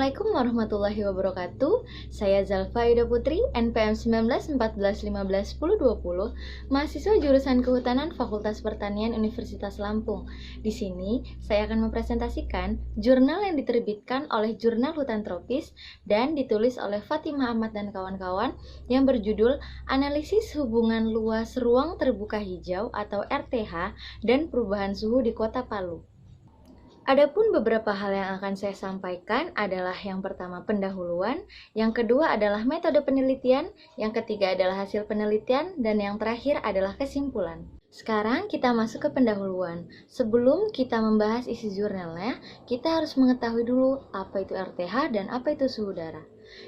Assalamualaikum warahmatullahi wabarakatuh. Saya Zalfa Ida Putri, NPM 19 14 15 10 20, mahasiswa jurusan Kehutanan Fakultas Pertanian Universitas Lampung. Di sini, saya akan mempresentasikan jurnal yang diterbitkan oleh Jurnal Hutan Tropis dan ditulis oleh Fatimah Ahmad dan kawan-kawan yang berjudul Analisis Hubungan Luas Ruang Terbuka Hijau atau RTH dan Perubahan Suhu di Kota Palu. Adapun beberapa hal yang akan saya sampaikan adalah yang pertama pendahuluan, yang kedua adalah metode penelitian, yang ketiga adalah hasil penelitian, dan yang terakhir adalah kesimpulan. Sekarang kita masuk ke pendahuluan. Sebelum kita membahas isi jurnalnya, kita harus mengetahui dulu apa itu RTH dan apa itu suhu udara.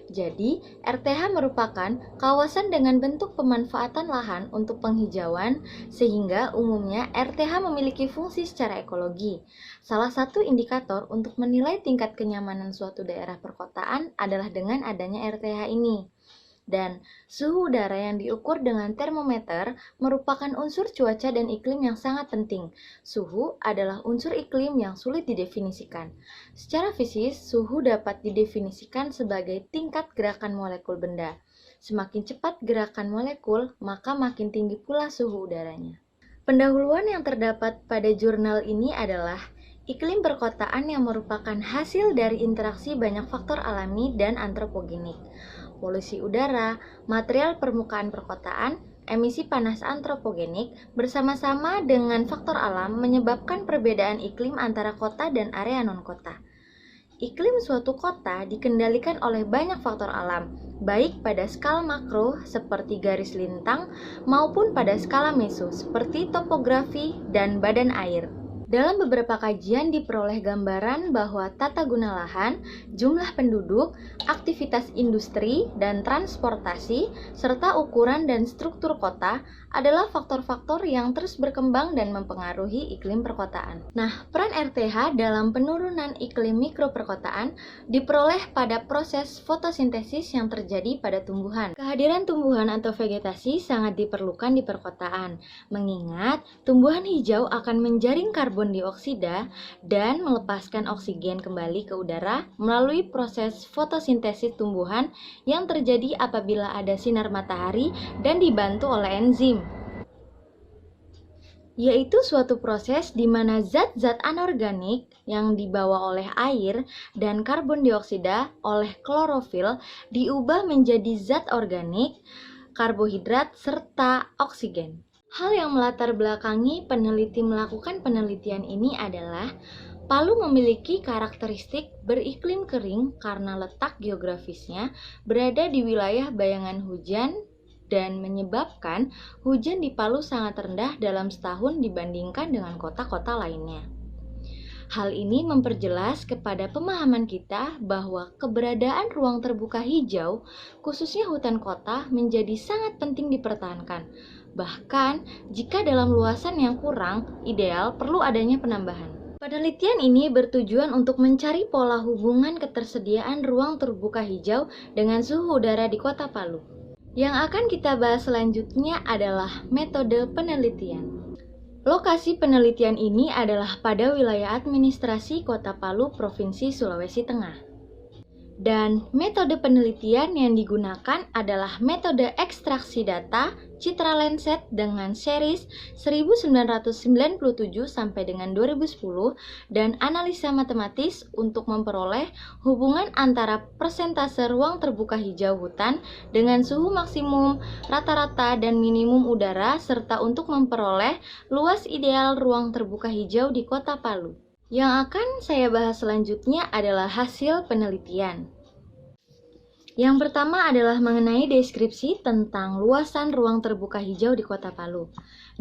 Jadi, RTH merupakan kawasan dengan bentuk pemanfaatan lahan untuk penghijauan, sehingga umumnya RTH memiliki fungsi secara ekologi. Salah satu indikator untuk menilai tingkat kenyamanan suatu daerah perkotaan adalah dengan adanya RTH ini. Dan suhu udara yang diukur dengan termometer merupakan unsur cuaca dan iklim yang sangat penting. Suhu adalah unsur iklim yang sulit didefinisikan. Secara fisik, suhu dapat didefinisikan sebagai tingkat gerakan molekul benda. Semakin cepat gerakan molekul, maka makin tinggi pula suhu udaranya. Pendahuluan yang terdapat pada jurnal ini adalah iklim perkotaan yang merupakan hasil dari interaksi banyak faktor alami dan antropogenik. Polusi udara, material permukaan perkotaan, emisi panas antropogenik bersama-sama dengan faktor alam menyebabkan perbedaan iklim antara kota dan area non-kota. Iklim suatu kota dikendalikan oleh banyak faktor alam, baik pada skala makro seperti garis lintang maupun pada skala meso seperti topografi dan badan air. Dalam beberapa kajian diperoleh gambaran bahwa tata guna lahan, jumlah penduduk, aktivitas industri dan transportasi, serta ukuran dan struktur kota adalah faktor-faktor yang terus berkembang dan mempengaruhi iklim perkotaan. Nah, peran RTH dalam penurunan iklim mikro perkotaan diperoleh pada proses fotosintesis yang terjadi pada tumbuhan. Kehadiran tumbuhan atau vegetasi sangat diperlukan di perkotaan, mengingat tumbuhan hijau akan menjaring karbon dioksida dan melepaskan oksigen kembali ke udara melalui proses fotosintesis tumbuhan yang terjadi apabila ada sinar matahari dan dibantu oleh enzim, yaitu suatu proses di mana zat-zat anorganik yang dibawa oleh air dan karbon dioksida oleh klorofil diubah menjadi zat organik, karbohidrat, serta oksigen. Hal yang melatar belakangi peneliti melakukan penelitian ini adalah Palu memiliki karakteristik beriklim kering karena letak geografisnya berada di wilayah bayangan hujan dan menyebabkan hujan di Palu sangat rendah dalam setahun dibandingkan dengan kota-kota lainnya. Hal ini memperjelas kepada pemahaman kita bahwa keberadaan ruang terbuka hijau, khususnya hutan kota, menjadi sangat penting dipertahankan. Bahkan, jika dalam luasan yang kurang, ideal perlu adanya penambahan. Penelitian ini bertujuan untuk mencari pola hubungan ketersediaan ruang terbuka hijau dengan suhu udara di Kota Palu. Yang akan kita bahas selanjutnya adalah metode penelitian. Lokasi penelitian ini adalah pada wilayah administrasi Kota Palu, Provinsi Sulawesi Tengah. Dan metode penelitian yang digunakan adalah metode ekstraksi data Citra Landsat dengan series 1997 sampai dengan 2010 dan analisa matematis untuk memperoleh hubungan antara persentase ruang terbuka hijau hutan dengan suhu maksimum, rata-rata, dan minimum udara serta untuk memperoleh luas ideal ruang terbuka hijau di Kota Palu. Yang akan saya bahas selanjutnya adalah hasil penelitian. Yang pertama adalah mengenai deskripsi tentang luasan ruang terbuka hijau di Kota Palu.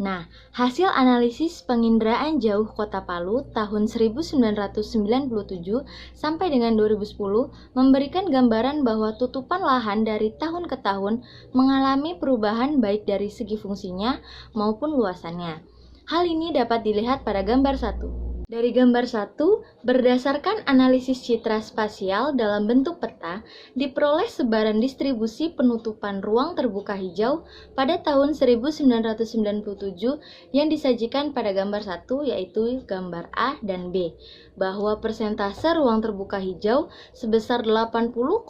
Nah, hasil analisis penginderaan jauh Kota Palu tahun 1997 sampai dengan 2010 memberikan gambaran bahwa tutupan lahan dari tahun ke tahun mengalami perubahan baik dari segi fungsinya maupun luasannya. Hal ini dapat dilihat pada gambar 1. Dari gambar 1, berdasarkan analisis citra spasial dalam bentuk peta, diperoleh sebaran distribusi penutupan ruang terbuka hijau pada tahun 1997 yang disajikan pada gambar 1, yaitu gambar A dan B, bahwa persentase ruang terbuka hijau sebesar 80,4%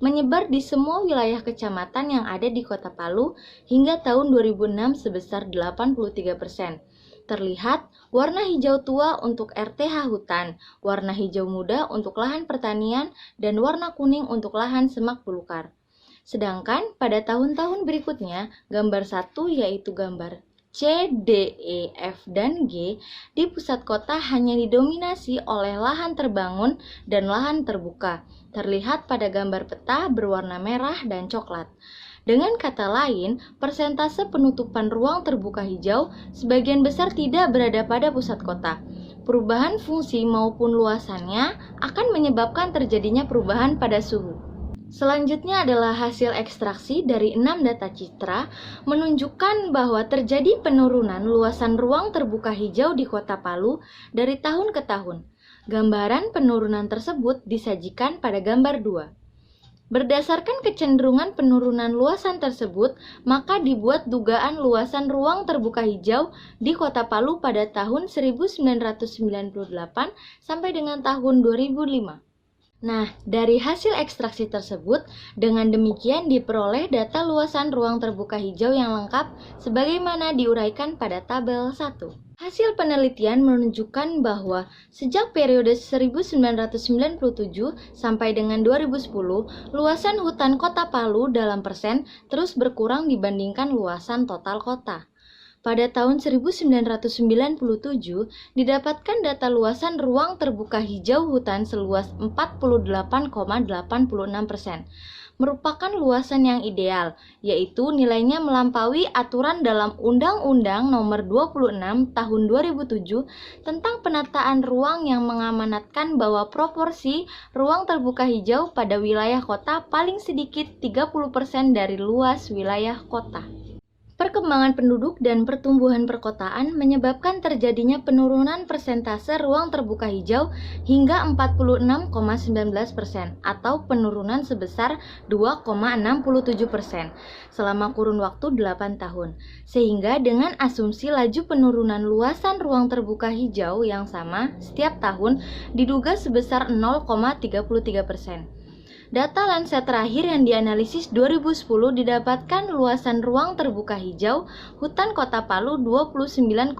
menyebar di semua wilayah kecamatan yang ada di Kota Palu hingga tahun 2006 sebesar 83%. Terlihat warna hijau tua untuk RTH hutan, warna hijau muda untuk lahan pertanian, dan warna kuning untuk lahan semak belukar. Sedangkan pada tahun-tahun berikutnya, gambar 1 yaitu gambar C, D, E, F, dan G di pusat kota hanya didominasi oleh lahan terbangun dan lahan terbuka, terlihat pada gambar peta berwarna merah dan coklat. Dengan kata lain, persentase penutupan ruang terbuka hijau sebagian besar tidak berada pada pusat kota. Perubahan fungsi maupun luasannya akan menyebabkan terjadinya perubahan pada suhu. Selanjutnya adalah hasil ekstraksi dari 6 data citra menunjukkan bahwa terjadi penurunan luasan ruang terbuka hijau di Kota Palu dari tahun ke tahun. Gambaran penurunan tersebut disajikan pada gambar 2. Berdasarkan kecenderungan penurunan luasan tersebut, maka dibuat dugaan luasan ruang terbuka hijau di Kota Palu pada tahun 1998 sampai dengan tahun 2005. Nah, dari hasil ekstraksi tersebut, dengan demikian diperoleh data luasan ruang terbuka hijau yang lengkap sebagaimana diuraikan pada tabel 1. Hasil penelitian menunjukkan bahwa sejak periode 1997 sampai dengan 2010, luasan hutan Kota Palu dalam persen terus berkurang dibandingkan luasan total kota. Pada tahun 1997, didapatkan data luasan ruang terbuka hijau hutan seluas 48,86%. Merupakan luasan yang ideal, yaitu nilainya melampaui aturan dalam Undang-Undang Nomor 26 Tahun 2007 tentang penataan ruang yang mengamanatkan bahwa proporsi ruang terbuka hijau pada wilayah kota paling sedikit 30% dari luas wilayah kota. Perkembangan penduduk dan pertumbuhan perkotaan menyebabkan terjadinya penurunan persentase ruang terbuka hijau hingga 46,19% atau penurunan sebesar 2,67% selama kurun waktu 8 tahun. Sehingga dengan asumsi laju penurunan luasan ruang terbuka hijau yang sama setiap tahun diduga sebesar 0,33%. Data Lancet terakhir yang dianalisis 2010 didapatkan luasan ruang terbuka hijau hutan Kota Palu 29,48%,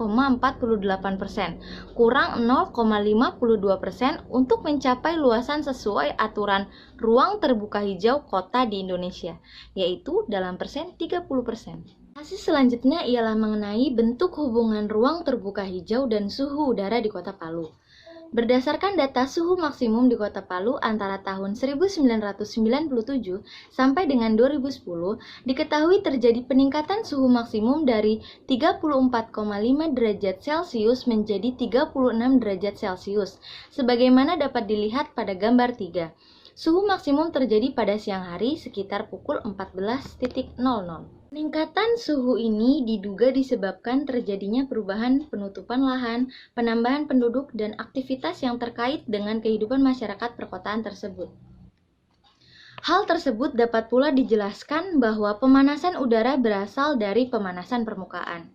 kurang 0,52% untuk mencapai luasan sesuai aturan ruang terbuka hijau kota di Indonesia, yaitu dalam persen 30%. Hasil selanjutnya ialah mengenai bentuk hubungan ruang terbuka hijau dan suhu udara di Kota Palu. Berdasarkan data suhu maksimum di Kota Palu antara tahun 1997 sampai dengan 2010, diketahui terjadi peningkatan suhu maksimum dari 34,5 derajat Celcius menjadi 36 derajat Celcius, sebagaimana dapat dilihat pada gambar 3. Suhu maksimum terjadi pada siang hari sekitar pukul 14.00. Peningkatan suhu ini diduga disebabkan terjadinya perubahan penutupan lahan, penambahan penduduk, dan aktivitas yang terkait dengan kehidupan masyarakat perkotaan tersebut. Hal tersebut dapat pula dijelaskan bahwa pemanasan udara berasal dari pemanasan permukaan.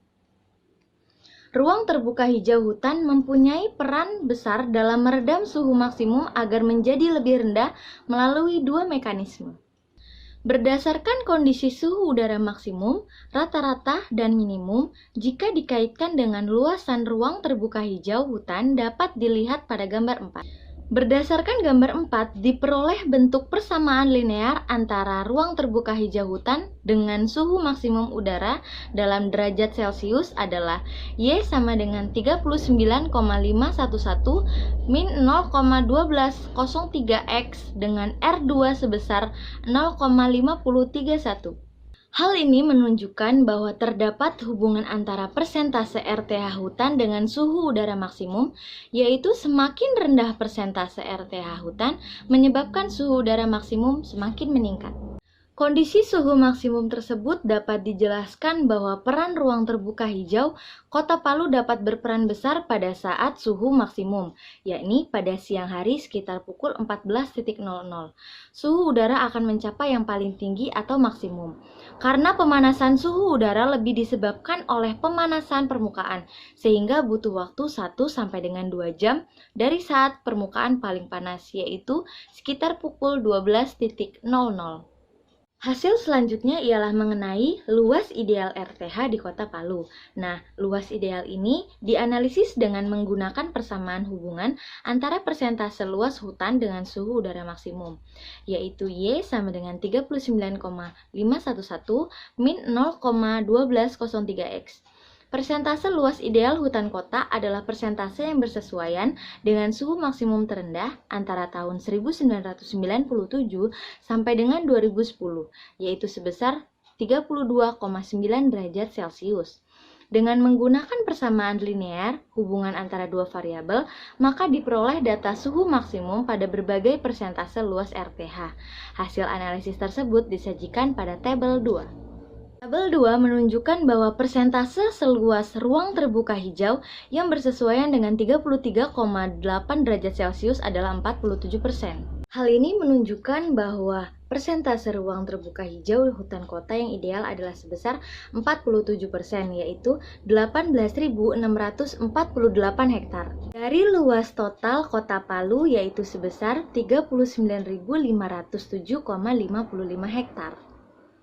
Ruang terbuka hijau hutan mempunyai peran besar dalam meredam suhu maksimum agar menjadi lebih rendah melalui dua mekanisme. Berdasarkan kondisi suhu udara maksimum, rata-rata, dan minimum, jika dikaitkan dengan luasan ruang terbuka hijau hutan dapat dilihat pada gambar 4. Berdasarkan gambar 4, diperoleh bentuk persamaan linear antara ruang terbuka hijau hutan dengan suhu maksimum udara dalam derajat Celcius adalah Y sama dengan 39,511 min 0,1203 X dengan R2 sebesar 0,5031. Hal ini menunjukkan bahwa terdapat hubungan antara persentase RTH hutan dengan suhu udara maksimum, yaitu semakin rendah persentase RTH hutan menyebabkan suhu udara maksimum semakin meningkat. Kondisi suhu maksimum tersebut dapat dijelaskan bahwa peran ruang terbuka hijau Kota Palu dapat berperan besar pada saat suhu maksimum, yakni pada siang hari sekitar pukul 14.00. Suhu udara akan mencapai yang paling tinggi atau maksimum. Karena pemanasan suhu udara lebih disebabkan oleh pemanasan permukaan, sehingga butuh waktu 1 sampai dengan 2 jam dari saat permukaan paling panas, yaitu sekitar pukul 12.00. Hasil selanjutnya ialah mengenai luas ideal RTH di Kota Palu. Nah, luas ideal ini dianalisis dengan menggunakan persamaan hubungan antara persentase luas hutan dengan suhu udara maksimum, yaitu Y sama dengan 39,511 min 0,1203X. Persentase luas ideal hutan kota adalah persentase yang bersesuaian dengan suhu maksimum terendah antara tahun 1997 sampai dengan 2010, yaitu sebesar 32,9 derajat Celcius. Dengan menggunakan persamaan linear hubungan antara dua variabel, maka diperoleh data suhu maksimum pada berbagai persentase luas RTH. Hasil analisis tersebut disajikan pada tabel 2. Tabel 2 menunjukkan bahwa persentase seluas ruang terbuka hijau yang bersesuaian dengan 33,8 derajat Celcius adalah 47%. Hal ini menunjukkan bahwa persentase ruang terbuka hijau hutan kota yang ideal adalah sebesar 47%, yaitu 18.648 hektar. Dari luas total Kota Palu yaitu sebesar 39.507,55 hektar.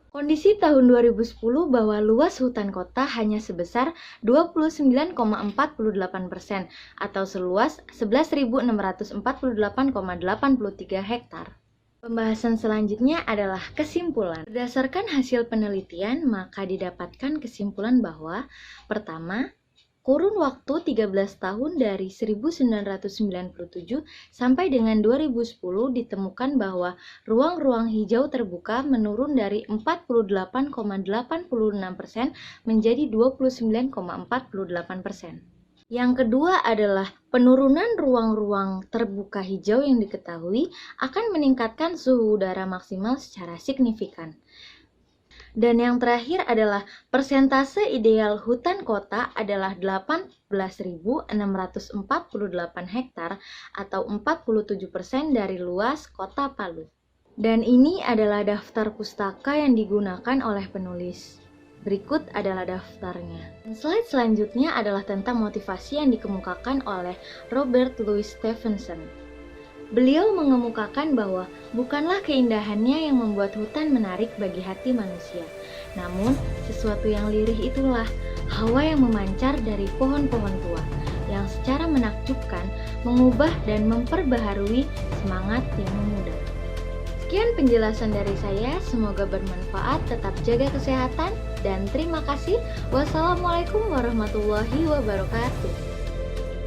Kondisi tahun 2010 bahwa luas hutan kota hanya sebesar 29,48% atau seluas 11.648,83 hektar. Pembahasan selanjutnya adalah kesimpulan. Berdasarkan hasil penelitian, maka didapatkan kesimpulan bahwa pertama, kurun waktu 13 tahun dari 1997 sampai dengan 2010 ditemukan bahwa ruang-ruang hijau terbuka menurun dari 48,86% menjadi 29,48%. Yang kedua adalah penurunan ruang-ruang terbuka hijau yang diketahui akan meningkatkan suhu udara maksimal secara signifikan. Dan yang terakhir adalah persentase ideal hutan kota adalah 18.648 hektar atau 47% dari luas Kota Palu. Dan ini adalah daftar pustaka yang digunakan oleh penulis. Berikut adalah daftarnya. Dan slide selanjutnya adalah tentang motivasi yang dikemukakan oleh Robert Louis Stevenson. Beliau mengemukakan bahwa bukanlah keindahannya yang membuat hutan menarik bagi hati manusia, namun sesuatu yang lirih itulah hawa yang memancar dari pohon-pohon tua, yang secara menakjubkan mengubah dan memperbaharui semangat yang memuda. Sekian penjelasan dari saya, semoga bermanfaat, tetap jaga kesehatan, dan terima kasih. Wassalamualaikum warahmatullahi wabarakatuh.